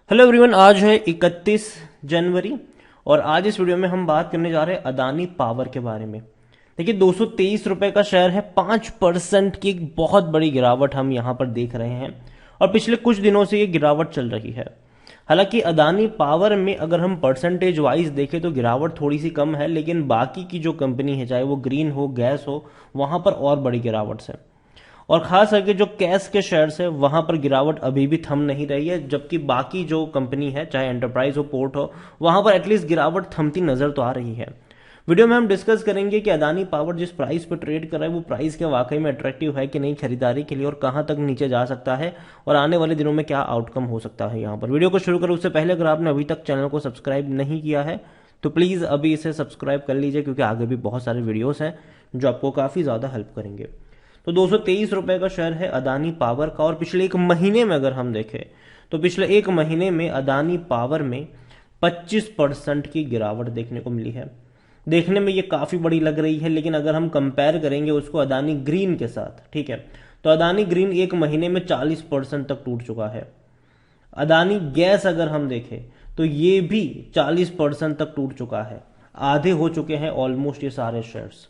Hello everyone, आज है 31 जनवरी और आज इस वीडियो में हम बात करने जा रहे हैं अदानी पावर के बारे में। देखिए, 223 रुपए का शेयर है, 5% की एक बहुत बड़ी गिरावट हम यहां पर देख रहे हैं और पिछले कुछ दिनों से ये गिरावट चल रही है। हालांकि अदानी पावर में अगर हम परसेंटेज वाइज देखें तो गिरावट थोड़ी सी कम है, लेकिन बाकी की जो कंपनी है, चाहे वो ग्रीन हो, गैस हो, वहां पर और बड़ी गिरावट है। और खास करके जो कैश के शेयर्स है वहां पर गिरावट अभी भी थम नहीं रही है, जबकि बाकी जो कंपनी है, चाहे एंटरप्राइज हो, पोर्ट हो, वहां पर एटलीस्ट गिरावट थमती नजर तो आ रही है। वीडियो में हम डिस्कस करेंगे कि अदानी पावर जिस प्राइस पर ट्रेड कर रहा है वो प्राइस क्या वाकई में अट्रैक्टिव है कि नहीं खरीदारी के लिए, और कहां तक नीचे जा सकता है और आने वाले दिनों में क्या आउटकम हो सकता है। यहां पर वीडियो को शुरू करें उससे पहले अगर आपने अभी तक चैनल को सब्सक्राइब नहीं किया है तो प्लीज अभी इसे सब्सक्राइब कर लीजिए, क्योंकि आगे भी बहुत सारे वीडियोस हैं जो आपको काफी ज्यादा हेल्प करेंगे। तो 223 रुपए का शेयर है अदानी पावर का, और पिछले एक महीने में अगर हम देखें तो पिछले एक महीने में अदानी पावर में 25% की गिरावट देखने को मिली है। देखने में ये काफी बड़ी लग रही है, लेकिन अगर हम कंपेयर करेंगे उसको अदानी ग्रीन के साथ, ठीक है, तो अदानी ग्रीन एक महीने में 40% तक टूट चुका है। अदानी गैस अगर हम देखें तो ये भी 40% तक टूट चुका है, आधे हो चुके हैं ऑलमोस्ट ये सारे शेयर्स।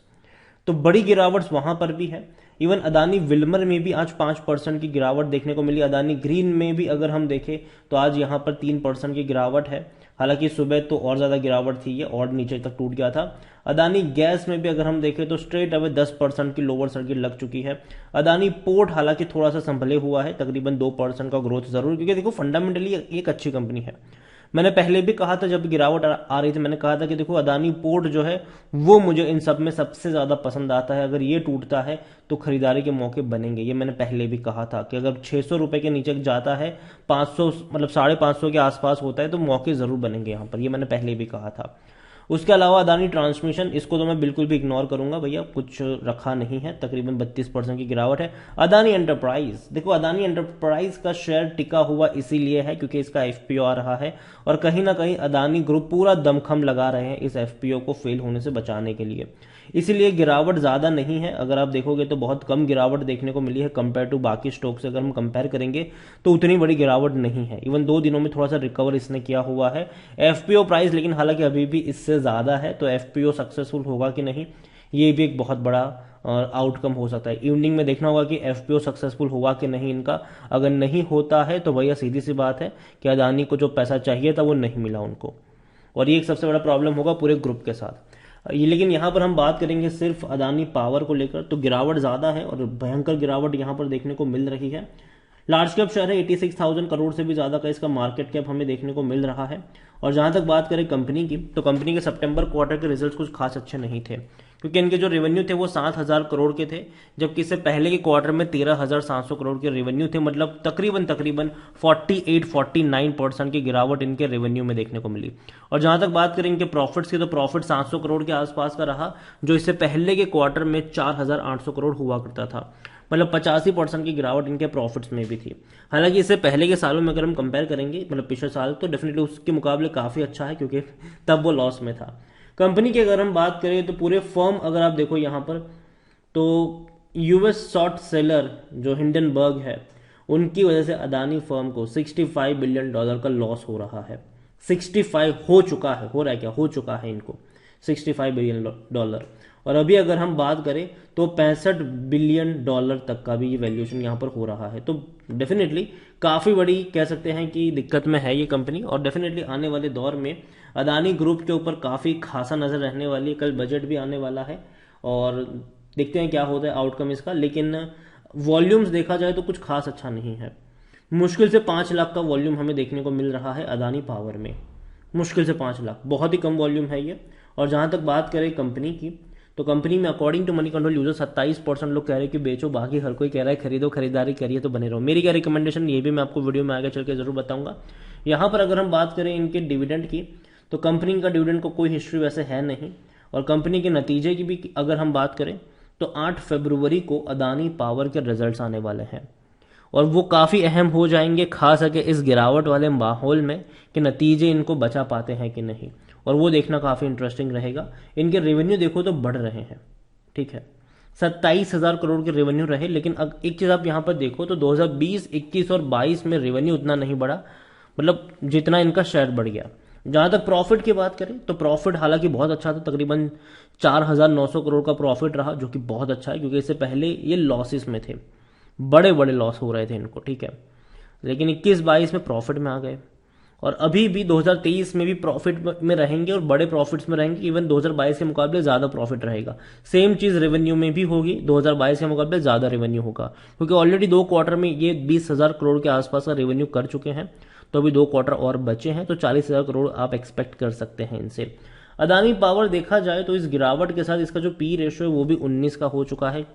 तो बड़ी गिरावट वहां पर भी है। इवन अदानी विल्मर में भी आज 5% की गिरावट देखने को मिली। अदानी ग्रीन में भी अगर हम देखें तो आज यहां पर 3% की गिरावट है। हालांकि सुबह तो और ज्यादा गिरावट थी, ये और नीचे तक टूट गया था। अदानी गैस में भी अगर हम देखें तो स्ट्रेट अवे 10% की लोअर सर्किट लग चुकी है। अदानी पोर्ट हालांकि थोड़ा सा संभले हुआ है, तकरीबन 2% का ग्रोथ जरूर, क्योंकि देखो फंडामेंटली एक अच्छी कंपनी है। मैंने पहले भी कहा था जब गिरावट आ रही थी, मैंने कहा था कि देखो अदानी पोर्ट जो है वो मुझे इन सब में सबसे ज्यादा पसंद आता है। अगर ये टूटता है तो खरीदारी के मौके बनेंगे, ये मैंने पहले भी कहा था कि अगर 600 रुपए के नीचे जाता है, 500 मतलब 550 के आसपास होता है तो मौके जरूर बनेंगे यहां पर, ये मैंने पहले भी कहा था। उसके अलावा अदानी ट्रांसमिशन, इसको तो मैं बिल्कुल भी इग्नोर करूंगा भैया, कुछ रखा नहीं है, तकरीबन 32% की गिरावट है। अदानी एंटरप्राइज, देखो अदानी एंटरप्राइज का शेयर टिका हुआ इसीलिए है क्योंकि इसका एफपीओ आ रहा है और कहीं ना कहीं अदानी ग्रुप पूरा दमखम लगा रहे हैं इस एफपीओ को फेल होने से बचाने के लिए, इसीलिए गिरावट ज्यादा नहीं है। अगर आप देखोगे तो बहुत कम गिरावट देखने को मिली है कंपेयर टू बाकी स्टॉक से। अगर हम कंपेयर करेंगे तो उतनी बड़ी गिरावट नहीं है। इवन 2 दिनों में थोड़ा सा रिकवर इसने किया हुआ है। एफपीओ प्राइस लेकिन हालांकि अभी भी इससे ज्यादा है, तो एफपीओ सक्सेसफुल होगा कि नहीं ये भी एक बहुत बड़ा आउटकम हो सकता है। इवनिंग में देखना होगा कि एफपीओ सक्सेसफुल हुआ कि नहीं इनका। अगर नहीं होता है तो भैया सीधी सी बात है कि अदानी को जो पैसा चाहिए था वो नहीं मिला उनको, और ये एक सबसे बड़ा प्रॉब्लम होगा पूरे ग्रुप के साथ। ये लेकिन यहां पर हम बात करेंगे सिर्फ अदानी पावर को लेकर, तो गिरावट ज्यादा है और भयंकर गिरावट यहां पर देखने को मिल रही है। लार्ज कैप शेयर है, 86,000 करोड़ से भी ज्यादा का इसका मार्केट कैप हमें देखने को मिल रहा है। और जहां तक बात करें कंपनी की, तो कंपनी के सितंबर क्वार्टर के रिजल्ट्स कुछ खास अच्छे नहीं थे, क्योंकि इनके जो रेवेन्यू थे वो 7,000 करोड़ के थे, जबकि इससे पहले के क्वार्टर में 13,700 करोड़ के रेवेन्यू थे। मतलब तकरीबन 48-49% की गिरावट इनके रेवेन्यू में देखने को मिली। और जहां तक बात करें इनके प्रॉफिट्स की, तो प्रॉफिट 700 करोड़ के आसपास का रहा, जो इससे पहले के क्वार्टर में 4,800 करोड़ हुआ करता था। मतलब 85% की गिरावट इनके प्रॉफिट्स में भी थी। हालांकि इससे पहले के सालों में अगर हम कंपेयर करेंगे, मतलब पिछले साल, तो डेफिनेटली उसके मुकाबले काफी अच्छा है, क्योंकि तब वो लॉस में था। कंपनी की अगर हम बात करें तो पूरे फर्म अगर आप देखो यहां पर, तो यूएस शॉर्ट सेलर जो हिंडनबर्ग है, उनकी वजह से अदानी फर्म को $65 बिलियन का लॉस हो रहा है। 65 हो चुका है, हो रहा है क्या, हो चुका है इनको $65 बिलियन। और अभी अगर हम बात करें तो $65 बिलियन तक का भी ये वैल्यूएशन यहां पर हो रहा है। तो डेफिनेटली काफी बड़ी कह सकते हैं कि दिक्कत में है ये कंपनी, और डेफिनेटली आने वाले दौर में अदानी ग्रुप के ऊपर काफी खासा नजर रहने वाली है। कल बजट भी आने वाला है और देखते हैं क्या होता है आउटकम इसका। लेकिन वॉल्यूम्स देखा जाए तो कुछ खास अच्छा नहीं है। मुश्किल से 5 लाख का वॉल्यूम हमें देखने को मिल रहा है अदानी पावर में, मुश्किल से 5 लाख, बहुत ही कम वॉल्यूम है ये। और जहां तक बात करें कंपनी की, तो कंपनी में according to money control user 27% लोग कह रहे हैं कि बेचो, बाकी हर कोई कह रहा है खरीदो, खरीदारी करिए तो बने रहो। मेरी क्या रिकमेंडेशन, ये भी मैं आपको वीडियो में आगे चल के जरूर बताऊंगा। यहां पर अगर हम बात करें इनके डिविडेंड की, तो कंपनी का डिविडेंड को कोई हिस्ट्री वैसे है नहीं। और कंपनी के नतीजे की भी अगर हम बात करें तो 8 फरवरी को अदानी पावर के रिजल्ट्स आने वाले हैं, और वो काफी अहम हो जाएंगे, खास करके इस गिरावट वाले माहौल में, कि नतीजे इनको बचा पाते हैं कि नहीं, और वो देखना काफी इंटरेस्टिंग रहेगा। इनके रेवेन्यू देखो तो बढ़ रहे हैं, ठीक है, 27,000 करोड़ के रेवेन्यू रहे। लेकिन एक चीज आप यहां पर देखो तो 2020, 21 और 22 में रेवेन्यू उतना नहीं बढ़ा, मतलब जितना इनका शेयर बढ़ गया। जहां तक प्रॉफिट की बात करें तो प्रॉफिट हालांकि बहुत अच्छा था, तकरीबन 4,900 करोड़ का प्रॉफिट रहा, जो कि बहुत अच्छा है क्योंकि इससे पहले ये लॉसेस में थे, बड़े बड़े लॉस हो रहे थे इनको, ठीक है। लेकिन 21-22 में प्रॉफिट में आ गए और अभी भी 2023 में भी प्रॉफिट में रहेंगे और बड़े प्रॉफिट्स में रहेंगे। इवन 2022 के मुकाबले ज़्यादा प्रॉफिट रहेगा। सेम चीज़ रेवेन्यू में भी होगी, 2022 के मुकाबले ज़्यादा रेवेन्यू होगा क्योंकि ऑलरेडी 2 क्वार्टर में ये 20,000 करोड़ के आसपास का रेवेन्यू कर चुके हैं, तो अभी 2 क्वार्टर और बचे हैं, तो 40,000 करोड़ आप एक्सपेक्ट कर सकते हैं इनसे। अदानी पावर देखा जाए तो इस गिरावट के साथ इसका जो पी रेशियो है वो भी 19 का हो चुका है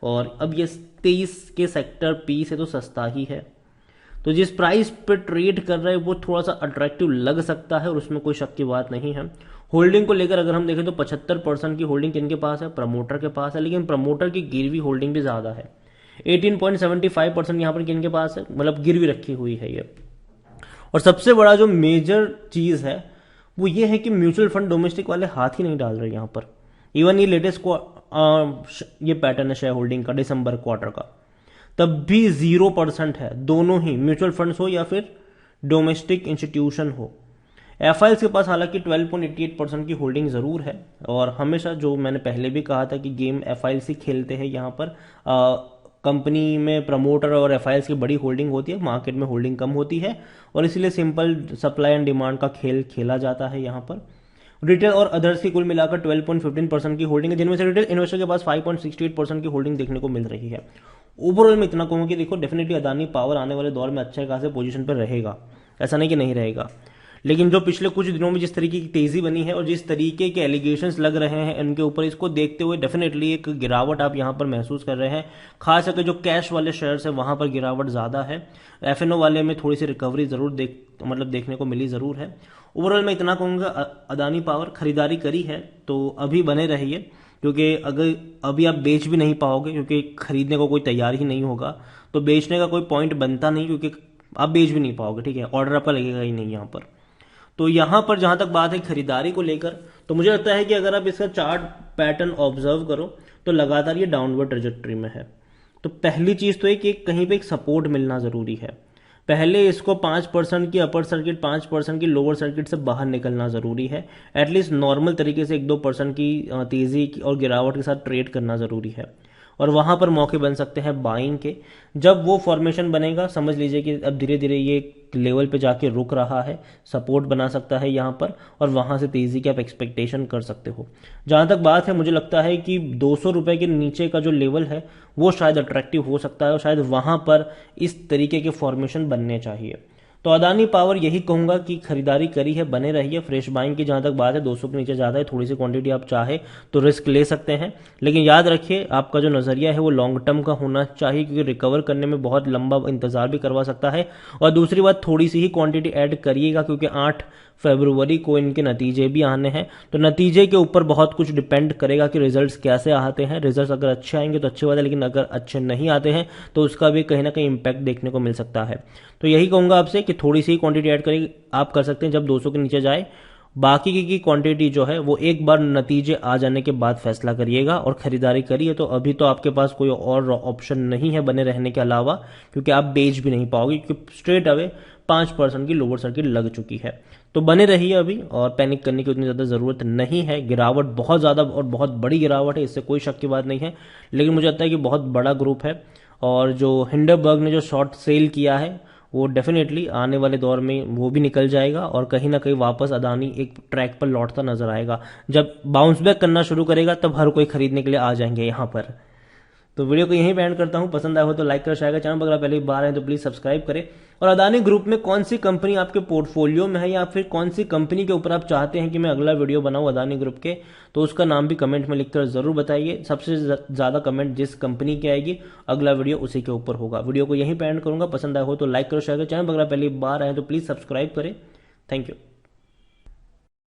और अब ये 23 के सेक्टर पी से तो सस्ता ही है। तो जिस प्राइस पे ट्रेड कर रहे हैं वो थोड़ा सा अट्रैक्टिव लग सकता है और उसमें कोई शक की बात नहीं है। होल्डिंग को लेकर अगर हम देखें तो 75% की होल्डिंग किनके पास है, प्रमोटर के पास है, लेकिन प्रमोटर की गिरवी होल्डिंग भी ज़्यादा है। 18.75% यहाँ पर किनके पास है, मतलब गिरवी रखी हुई है ये। और सबसे बड़ा जो मेजर चीज़ है वो ये है कि म्यूचुअल फंड डोमेस्टिक वाले हाथ ही नहीं डाल रहे यहाँ पर। इवन ये लेटेस्ट ये पैटर्न है शेयर होल्डिंग का दिसंबर क्वार्टर का, तब भी 0% है, दोनों ही म्यूचुअल फंड्स हो या फिर डोमेस्टिक इंस्टीट्यूशन हो। एफआईएल्स के पास हालांकि 12.88% की होल्डिंग ज़रूर है और हमेशा जो मैंने पहले भी कहा था कि गेम एफआईएल्स ही खेलते हैं यहाँ पर। कंपनी में प्रमोटर और एफआईएल्स की बड़ी होल्डिंग होती है, मार्केट में होल्डिंग कम होती है और इसलिए सिंपल सप्लाई एंड डिमांड का खेल खेला जाता है यहाँ पर। रिटेल और अदर्स की कुल मिलाकर 12.15% की होल्डिंग है, जिनमें से रिटेल इन्वेस्टर के पास 5.68% की होल्डिंग देखने को मिल रही है। ओवरऑल मैं इतना कहूँगा कि देखो डेफिनेटली अदानी पावर आने वाले दौर में अच्छे खासे पोजीशन पर रहेगा, ऐसा नहीं कि नहीं रहेगा। लेकिन जो पिछले कुछ दिनों में जिस तरीके की तेजी बनी है और जिस तरीके के एलिगेशंस लग रहे हैं इनके ऊपर, इसको देखते हुए डेफिनेटली एक गिरावट आप यहाँ पर महसूस कर रहे हैं। खास करके जो कैश वाले शेयर्स है वहां पर गिरावट ज़्यादा है। एफएनओ वाले में थोड़ी सी रिकवरी जरूर देखने को मिली ज़रूर है। ओवरऑल मैं इतना कहूँगा अदानी पावर खरीदारी करी है तो अभी बने रहिए, क्योंकि अगर अभी आप बेच भी नहीं पाओगे क्योंकि खरीदने को कोई तैयार ही नहीं होगा, तो बेचने का कोई पॉइंट बनता नहीं क्योंकि आप बेच भी नहीं पाओगे, ठीक है, ऑर्डर आपका लगेगा ही नहीं यहाँ पर। तो यहाँ पर जहाँ तक बात है खरीदारी को लेकर, तो मुझे लगता है कि अगर आप इसका चार्ट पैटर्न ऑब्जर्व करो तो लगातार ये डाउनवर्ड ट्रेजेक्टरी में है। तो पहली चीज़ तो है कि कहीं पे एक सपोर्ट मिलना ज़रूरी है। पहले इसको 5% की अपर सर्किट, 5% की लोअर सर्किट से बाहर निकलना ज़रूरी है। एटलीस्ट नॉर्मल तरीके से 1-2% की तेज़ी और गिरावट के साथ ट्रेड करना ज़रूरी है और वहाँ पर मौके बन सकते हैं बाइंग के। जब वो फॉर्मेशन बनेगा समझ लीजिए कि अब धीरे धीरे ये लेवल पे जाके रुक रहा है, सपोर्ट बना सकता है यहाँ पर और वहाँ से तेज़ी की आप एक्सपेक्टेशन कर सकते हो। जहाँ तक बात है मुझे लगता है कि 200 रुपये के नीचे का जो लेवल है वो शायद अट्रैक्टिव हो सकता है और शायद वहाँ पर इस तरीके के फॉर्मेशन बनने चाहिए। तो अदानी पावर यही कहूंगा कि खरीदारी करी है, बने रहिए। फ्रेश बाइंग की जहां तक बात है 200 के नीचे ज़्यादा है, थोड़ी सी क्वांटिटी आप चाहे तो रिस्क ले सकते हैं, लेकिन याद रखिए आपका जो नज़रिया है वो लॉन्ग टर्म का होना चाहिए क्योंकि रिकवर करने में बहुत लंबा इंतजार भी करवा सकता है। और दूसरी बात, थोड़ी सी ही क्वांटिटी ऐड करिएगा क्योंकि 8 फरवरी को इनके नतीजे भी आने हैं, तो नतीजे के ऊपर बहुत कुछ डिपेंड करेगा कि रिजल्ट्स कैसे आते हैं। रिजल्ट्स अगर अच्छे आएंगे तो अच्छी बात है, लेकिन अगर अच्छे नहीं आते हैं तो उसका भी कहीं ना कहीं इम्पैक्ट देखने को मिल सकता है। तो यही कहूंगा आपसे कि थोड़ी सी क्वांटिटी ऐड करें आप कर सकते हैं जब 200 के नीचे जाए। बाकी की क्वांटिटी जो है वो एक बार नतीजे आ जाने के बाद फैसला करिएगा और खरीदारी करिए। तो अभी तो आपके पास कोई और ऑप्शन नहीं है बने रहने के अलावा, क्योंकि आप बेच भी नहीं पाओगे क्योंकि स्ट्रेट अवे 5% की लोअर सर्किट लग चुकी है। तो बने रहिए अभी और पैनिक करने की उतनी ज़्यादा ज़रूरत नहीं है। गिरावट बहुत ज़्यादा और बहुत बड़ी गिरावट है, इससे कोई शक की बात नहीं है, लेकिन मुझे लगता है कि बहुत बड़ा ग्रुप है और जो हिंडरबर्ग ने जो शॉर्ट सेल किया है वो डेफिनेटली आने वाले दौर में वो भी निकल जाएगा और कहीं ना कहीं वापस अदानी एक ट्रैक पर लौटता नजर आएगा। जब बाउंस बैक करना शुरू करेगा तब हर कोई खरीदने के लिए आ जाएंगे यहाँ पर। तो वीडियो को यहीं पे एंड करता हूँ। पसंद आया हो तो लाइक कर, शेयर कर, चैनल पर अगर पहली बार है तो प्लीज सब्सक्राइब करें। और अदानी ग्रुप में कौन सी कंपनी आपके पोर्टफोलियो में है या फिर कौन सी कंपनी के ऊपर आप चाहते हैं कि मैं अगला वीडियो बनाऊं अदानी ग्रुप के, तो उसका नाम भी कमेंट में लिखकर जरूर बताइए। सबसे ज्यादा कमेंट जिस कंपनी की आएगी अगला वीडियो उसी के ऊपर होगा। वीडियो को यहीं पे एंड करूंगा। पसंद आया हो तो लाइक करो, शेयर करो, चैनल पर अगर पहली बार आए तो प्लीज सब्सक्राइब करें। Thank you.